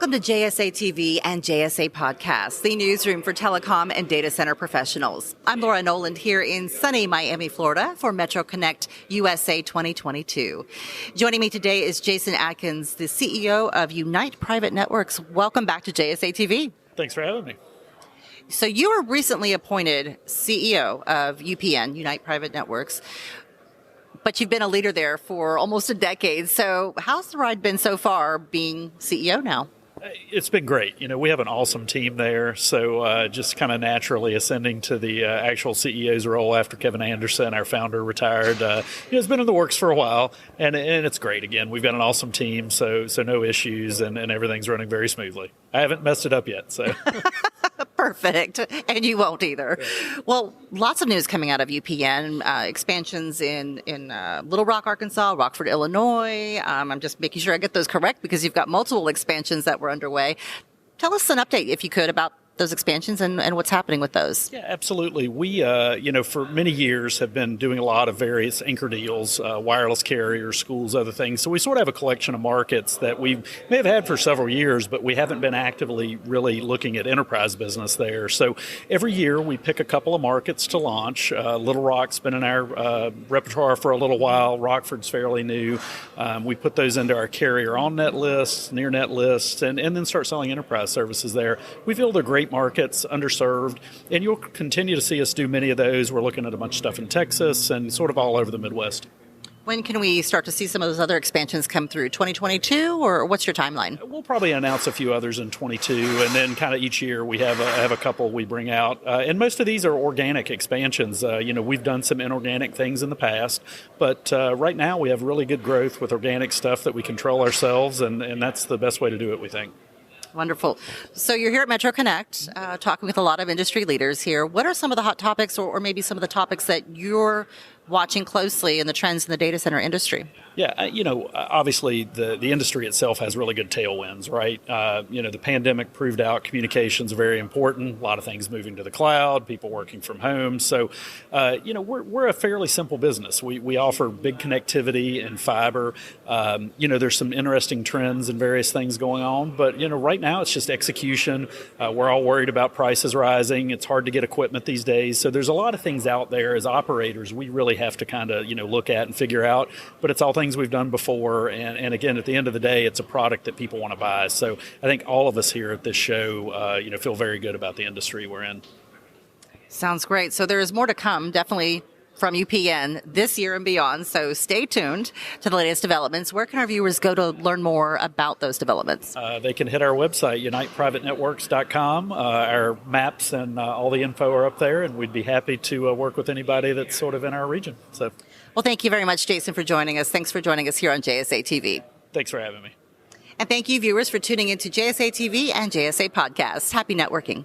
Welcome to JSA TV and JSA Podcast, the newsroom for telecom and data center professionals. I'm Laura Noland here in sunny Miami, Florida for Metro Connect USA 2022. Joining me today is Jason Adkins, the CEO of Unite Private Networks. Welcome back to JSA TV. Thanks for having me. So you were recently appointed CEO of UPN, Unite Private Networks, but you've been a leader there for almost a decade. So how's the ride been so far being CEO now? It's been great. We have an awesome team there. So just kind of naturally ascending to the actual CEO's role after Kevin Anderson, our founder, retired. It's been in the works for a while, and it's great. Again, we've got an awesome team, so no issues, and everything's running very smoothly. I haven't messed it up yet, so. Perfect. And you won't either. Well, lots of news coming out of UPN, expansions in Little Rock, Arkansas, Rockford, Illinois. I'm just making sure I get those correct because you've got multiple expansions that were underway. Tell us an update, if you could, about those expansions and what's happening with those. Yeah, absolutely. We, for many years have been doing a lot of various anchor deals, wireless carriers, schools, other things. So we sort of have a collection of markets that we may have had for several years, but we haven't been actively really looking at enterprise business there. So every year we pick a couple of markets to launch. Little Rock's been in our repertoire for a little while. Rockford's fairly new. We put those into our carrier on-net lists, near-net lists, and then start selling enterprise services there. We feel they're great markets, underserved, and you'll continue to see us do many of those. We're looking at a bunch of stuff in Texas and sort of all over the Midwest. When can we start to see some of those other expansions come through? 2022, or what's your timeline? We'll probably announce a few others in 22, and then kind of each year we have a couple we bring out. And most of these are organic expansions. We've done some inorganic things in the past, but right now we have really good growth with organic stuff that we control ourselves, and that's the best way to do it, we think. Wonderful. So you're here at Metro Connect, talking with a lot of industry leaders here. What are some of the hot topics or maybe some of the topics that you're watching closely in the trends in the data center industry? Yeah, obviously the industry itself has really good tailwinds, right? The pandemic proved out communications are very important. A lot of things moving to the cloud, people working from home. So, we're a fairly simple business. We offer big connectivity and fiber. There's some interesting trends and various things going on, but, right now it's just execution. We're all worried about prices rising. It's hard to get equipment these days. So there's a lot of things out there as operators we really have to kind of, look at and figure out, but it's all things we've done before. And again, at the end of the day, it's a product that people want to buy. So I think all of us here at this show, feel very good about the industry we're in. Sounds great. So there is more to come, definitely from UPN this year and beyond. So stay tuned to the latest developments. Where can our viewers go to learn more about those developments? They can hit our website, uniteprivatenetworks.com. Our maps and all the info are up there, and we'd be happy to work with anybody that's sort of in our region. So, well, thank you very much, Jason, for joining us. Thanks for joining us here on JSA TV. Thanks for having me. And thank you, viewers, for tuning into JSA TV and JSA Podcast. Happy networking.